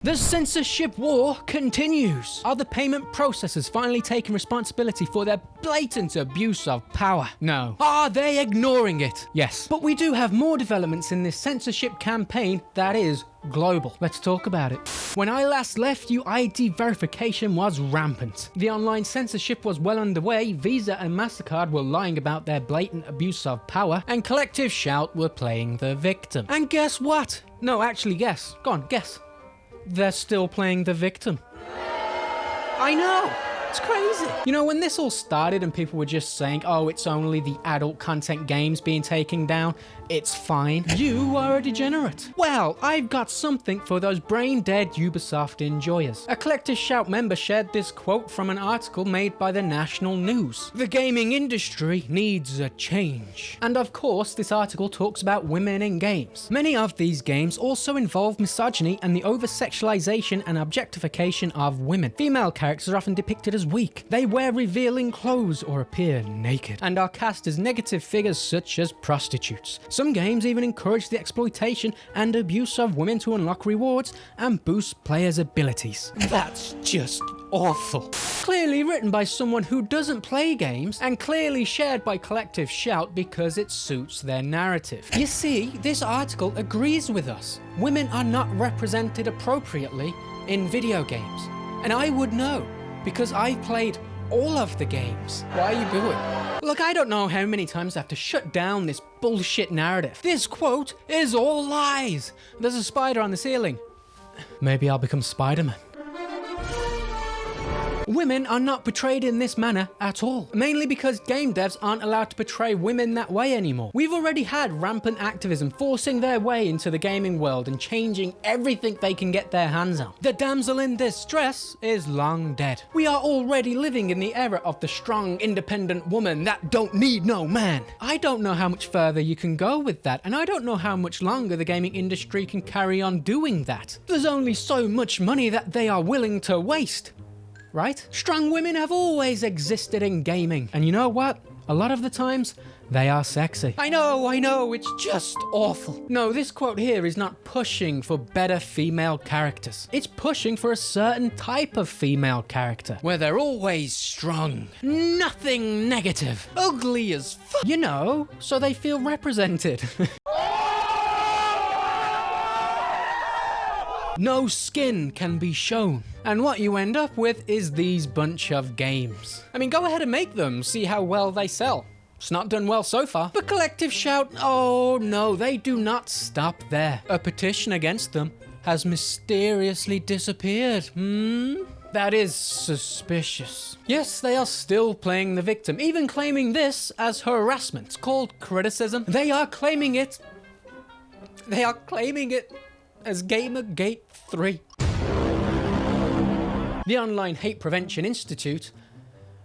The censorship war continues. Are the payment processors finally taking responsibility for their blatant abuse of power? No. Are they ignoring it? Yes. But we do have more developments in this censorship campaign that is global. Let's talk about it. When I last left you, ID verification was rampant. The online censorship was well underway, Visa and MasterCard were lying about their blatant abuse of power, and Collective Shout were playing the victim. And guess what? No, actually guess. Go on, guess. They're still playing the victim. I know! It's crazy. You know, when this all started and people were just saying, oh, it's only the adult content games being taken down, it's fine. You are a degenerate. Well, I've got something for those brain-dead Ubisoft enjoyers. A Collective Shout member shared this quote from an article made by the National News. The gaming industry needs a change. And of course, this article talks about women in games. Many of these games also involve misogyny and the over-sexualization and objectification of women. Female characters are often depicted as weak. They wear revealing clothes or appear naked, and are cast as negative figures such as prostitutes. Some games even encourage the exploitation and abuse of women to unlock rewards and boost players' abilities. That's just awful. Clearly written by someone who doesn't play games, and clearly shared by Collective Shout because it suits their narrative. You see, this article agrees with us. Women are not represented appropriately in video games. And I would know, because I've played all of the games. Why are you booing? Look, I don't know how many times I have to shut down this bullshit narrative. This quote is all lies. There's a spider on the ceiling. Maybe I'll become Spider-Man. Women are not portrayed in this manner at all, mainly because game devs aren't allowed to portray women that way anymore. We've already had rampant activism forcing their way into the gaming world and changing everything they can get their hands on. The damsel in distress is long dead. We are already living in the era of the strong, independent woman that don't need no man. I don't know how much further you can go with that, and I don't know how much longer the gaming industry can carry on doing that. There's only so much money that they are willing to waste. Right? Strong women have always existed in gaming. And you know what? A lot of the times, they are sexy. I know, it's just awful. No, this quote here is not pushing for better female characters. It's pushing for a certain type of female character, where they're always strong, nothing negative, ugly as fuck. You know, so they feel represented. No skin can be shown. And what you end up with is these bunch of games. I mean, go ahead and make them, see how well they sell. It's not done well so far. But Collective Shout, oh no, they do not stop there. A petition against them has mysteriously disappeared. That is suspicious. Yes, they are still playing the victim, even claiming this as harassment, called criticism. They are claiming it as Gamergate 3. The Online Hate Prevention Institute,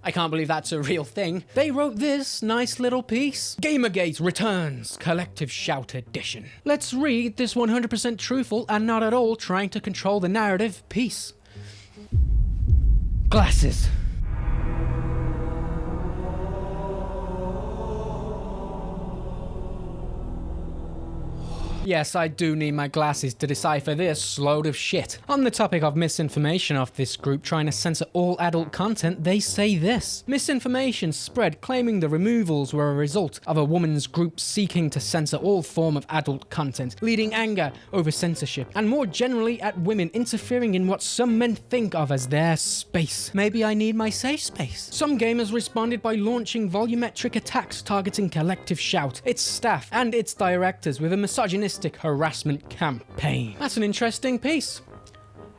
I can't believe that's a real thing, they wrote this nice little piece. Gamergate returns, Collective Shout edition. Let's read this 100% truthful and not at all trying to control the narrative piece. Glasses. Yes, I do need my glasses to decipher this load of shit. On the topic of misinformation of this group trying to censor all adult content, they say this. Misinformation spread claiming the removals were a result of a woman's group seeking to censor all form of adult content, leading anger over censorship, and more generally at women interfering in what some men think of as their space. Maybe I need my safe space. Some gamers responded by launching volumetric attacks targeting Collective Shout, its staff, and its directors with a misogynistic harassment campaign. That's an interesting piece.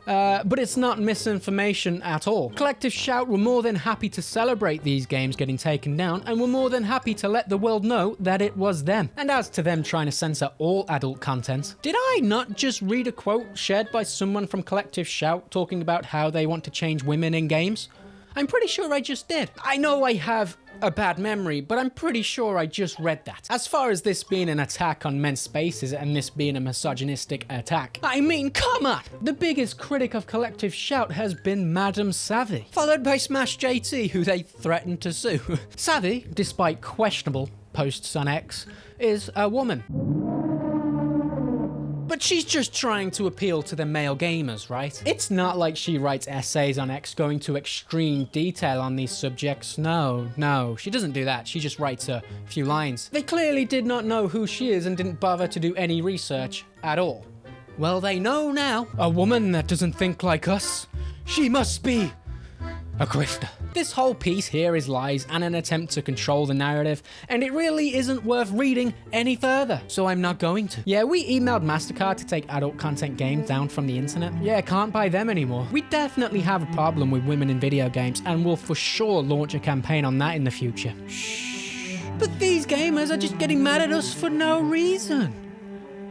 But it's not misinformation at all. Collective Shout were more than happy to celebrate these games getting taken down, and were more than happy to let the world know that it was them. And as to them trying to censor all adult content, did I not just read a quote shared by someone from Collective Shout talking about how they want to change women in games? I'm pretty sure I just did. I know I have a bad memory, but I'm pretty sure I just read that. As far as this being an attack on men's spaces and this being a misogynistic attack, I mean, come on! The biggest critic of Collective Shout has been Madam Savvy, followed by Smash JT, who they threatened to sue. Savvy, despite questionable posts on X, is a woman. But she's just trying to appeal to the male gamers, right? It's not like she writes essays on X going to extreme detail on these subjects. No, she doesn't do that. She just writes a few lines. They clearly did not know who she is and didn't bother to do any research at all. Well, they know now. A woman that doesn't think like us, she must be a grifter. This whole piece here is lies and an attempt to control the narrative, and it really isn't worth reading any further, so I'm not going to. Yeah, we emailed MasterCard to take adult content games down from the internet. Yeah, can't buy them anymore. We definitely have a problem with women in video games, and we'll for sure launch a campaign on that in the future. Shh. But these gamers are just getting mad at us for no reason.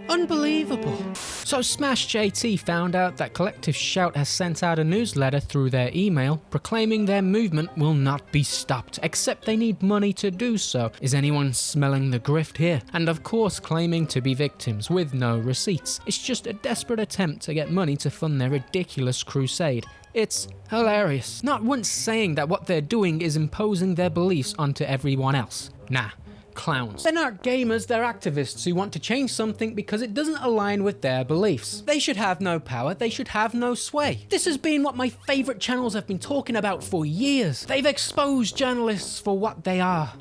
Unbelievable. So Smash JT found out that Collective Shout has sent out a newsletter through their email proclaiming their movement will not be stopped, except they need money to do so. Is anyone smelling the grift here? And of course claiming to be victims with no receipts. It's just a desperate attempt to get money to fund their ridiculous crusade. It's hilarious. Not once saying that what they're doing is imposing their beliefs onto everyone else. Nah. Clowns. They're not gamers, they're activists who want to change something because it doesn't align with their beliefs. They should have no power, they should have no sway. This has been what my favourite channels have been talking about for years. They've exposed journalists for what they are.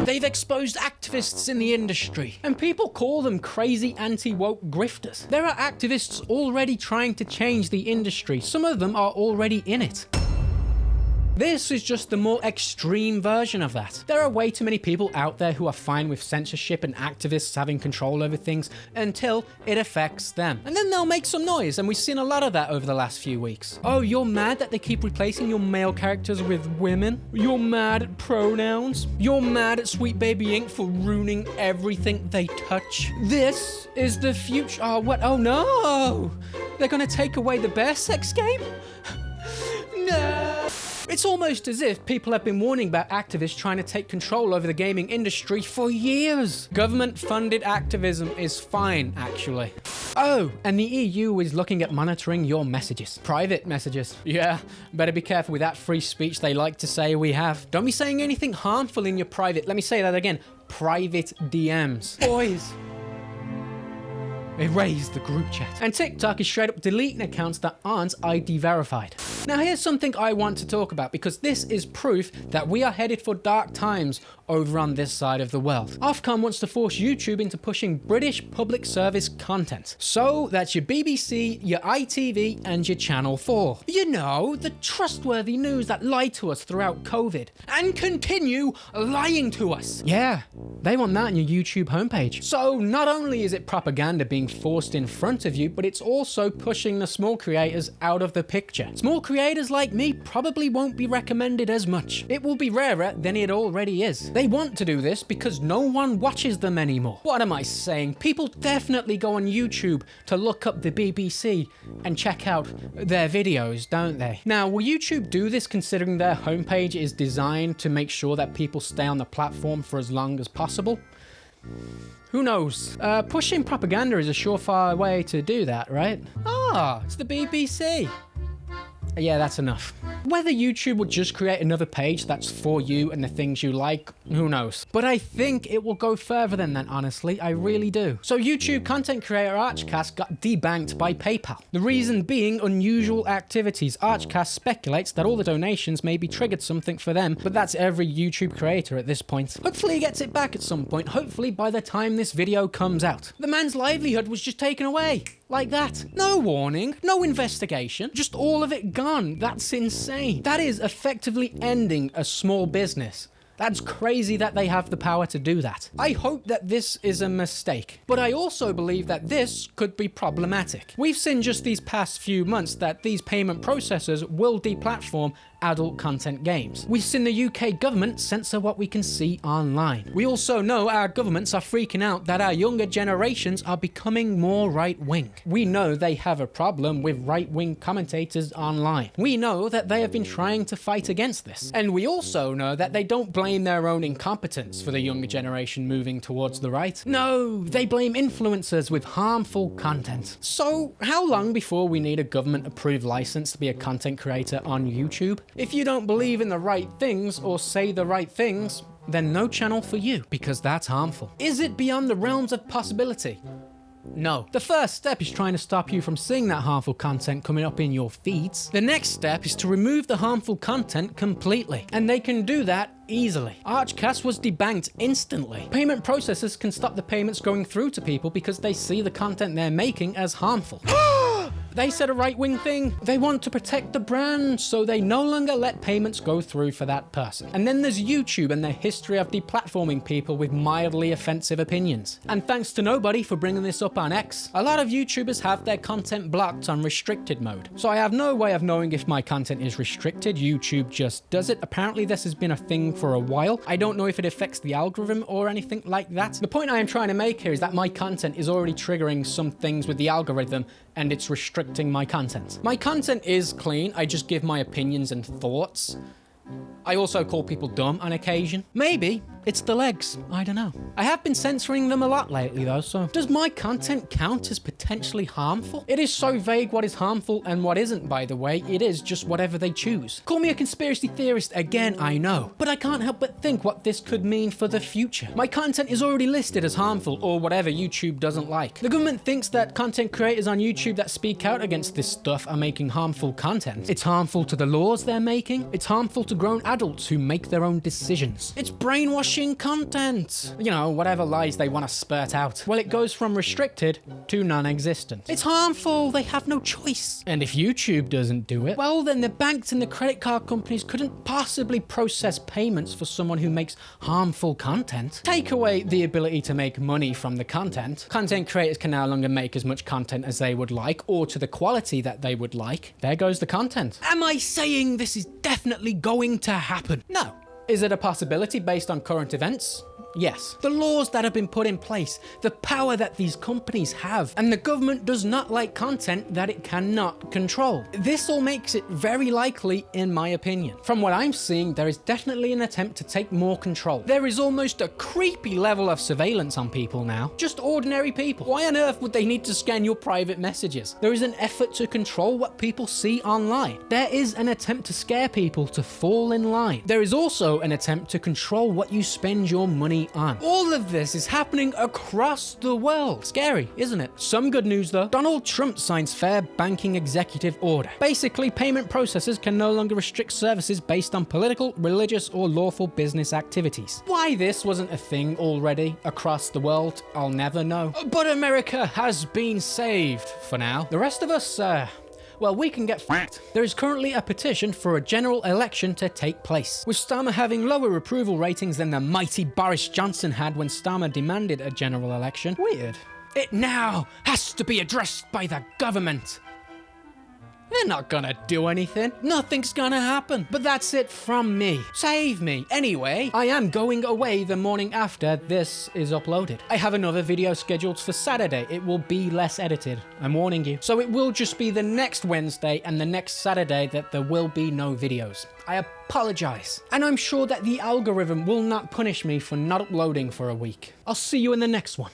They've exposed activists in the industry, and people call them crazy anti-woke grifters. There are activists already trying to change the industry. Some of them are already in it. This is just the more extreme version of that. There are way too many people out there who are fine with censorship and activists having control over things until it affects them. And then they'll make some noise, and we've seen a lot of that over the last few weeks. Oh, you're mad that they keep replacing your male characters with women? You're mad at pronouns? You're mad at Sweet Baby Inc. for ruining everything they touch? This is the future. Oh, what? Oh no! They're gonna take away the bear sex game? No! It's almost as if people have been warning about activists trying to take control over the gaming industry for years. Government-funded activism is fine, actually. Oh, and the EU is looking at monitoring your messages. Private messages. Yeah, better be careful with that free speech they like to say we have. Don't be saying anything harmful in your private, let me say that again, private DMs. Boys. Erase the group chat. And TikTok is straight up deleting accounts that aren't ID verified. Now here's something I want to talk about because this is proof that we are headed for dark times over on this side of the world. Ofcom wants to force YouTube into pushing British public service content. So that's your BBC, your ITV and your Channel 4. You know, the trustworthy news that lied to us throughout COVID and continue lying to us. Yeah, they want that on your YouTube homepage. So not only is it propaganda being forced in front of you, but it's also pushing the small creators out of the picture. Small creators like me probably won't be recommended as much. It will be rarer than it already is. They want to do this because no one watches them anymore. What am I saying? People definitely go on YouTube to look up the BBC and check out their videos, don't they? Now, will YouTube do this considering their homepage is designed to make sure that people stay on the platform for as long as possible? Who knows? Pushing propaganda is a surefire way to do that, right? Ah, it's the BBC. Yeah, that's enough. Whether YouTube would just create another page that's for you and the things you like, who knows? But I think it will go further than that, honestly. I really do. So YouTube content creator Archcast got debanked by PayPal. The reason being unusual activities. Archcast speculates that all the donations maybe triggered something for them, but that's every YouTube creator at this point. Hopefully he gets it back at some point, hopefully by the time this video comes out. The man's livelihood was just taken away. Like that. No warning, no investigation, just all of it gone. That's insane. That is effectively ending a small business. That's crazy that they have the power to do that. I hope that this is a mistake, but I also believe that this could be problematic. We've seen just these past few months that these payment processors will deplatform adult content games. We've seen the UK government censor what we can see online. We also know our governments are freaking out that our younger generations are becoming more right-wing. We know they have a problem with right-wing commentators online. We know that they have been trying to fight against this. And we also know that they don't blame their own incompetence for the younger generation moving towards the right. No, they blame influencers with harmful content. So how long before we need a government-approved license to be a content creator on YouTube? If you don't believe in the right things or say the right things, then no channel for you, because that's harmful. Is it beyond the realms of possibility? No. The first step is trying to stop you from seeing that harmful content coming up in your feeds. The next step is to remove the harmful content completely. And they can do that easily. Archcast was debanked instantly. Payment processors can stop the payments going through to people because they see the content they're making as harmful. They said a right-wing thing. They want to protect the brand, so they no longer let payments go through for that person. And then there's YouTube and their history of deplatforming people with mildly offensive opinions. And thanks to nobody for bringing this up on X, a lot of YouTubers have their content blocked on restricted mode. So I have no way of knowing if my content is restricted. YouTube just does it. Apparently this has been a thing for a while. I don't know if it affects the algorithm or anything like that. The point I am trying to make here is that my content is already triggering some things with the algorithm and it's restricting my content. My content is clean, I just give my opinions and thoughts. I also call people dumb on occasion. Maybe it's the legs, I don't know. I have been censoring them a lot lately though, so does my content count as potentially harmful? It is so vague what is harmful and what isn't, by the way. It is just whatever they choose. Call me a conspiracy theorist again, I know, but I can't help but think what this could mean for the future. My content is already listed as harmful or whatever YouTube doesn't like. The government thinks that content creators on YouTube that speak out against this stuff are making harmful content. It's harmful to the laws they're making. It's harmful to grown adults who make their own decisions. It's brainwashing content. You know, whatever lies they want to spurt out. Well, it goes from restricted to non-existent. It's harmful. They have no choice. And if YouTube doesn't do it, well, then the banks and the credit card companies couldn't possibly process payments for someone who makes harmful content. Take away the ability to make money from the content. Content creators can no longer make as much content as they would like or to the quality that they would like. There goes the content. Am I saying this is definitely going to happen? No. Is it a possibility based on current events? Yes. The laws that have been put in place, the power that these companies have, and the government does not like content that it cannot control. This all makes it very likely, in my opinion. From what I'm seeing, there is definitely an attempt to take more control. There is almost a creepy level of surveillance on people now. Just ordinary people. Why on earth would they need to scan your private messages? There is an effort to control what people see online. There is an attempt to scare people to fall in line. There is also an attempt to control what you spend your money on. All of this is happening across the world. Scary, isn't it? Some good news though. Donald Trump signs fair banking executive order. Basically, payment processors can no longer restrict services based on political, religious, or lawful business activities. Why this wasn't a thing already across the world, I'll never know. But America has been saved for now. The rest of us, well, we can get f***ed. There is currently a petition for a general election to take place, with Starmer having lower approval ratings than the mighty Boris Johnson had when Starmer demanded a general election. Weird. It now has to be addressed by the government. They're not gonna do anything. Nothing's gonna happen. But that's it from me. Save me. Anyway, I am going away the morning after this is uploaded. I have another video scheduled for Saturday. It will be less edited. I'm warning you. So it will just be the next Wednesday and the next Saturday that there will be no videos. I apologize. And I'm sure that the algorithm will not punish me for not uploading for a week. I'll see you in the next one.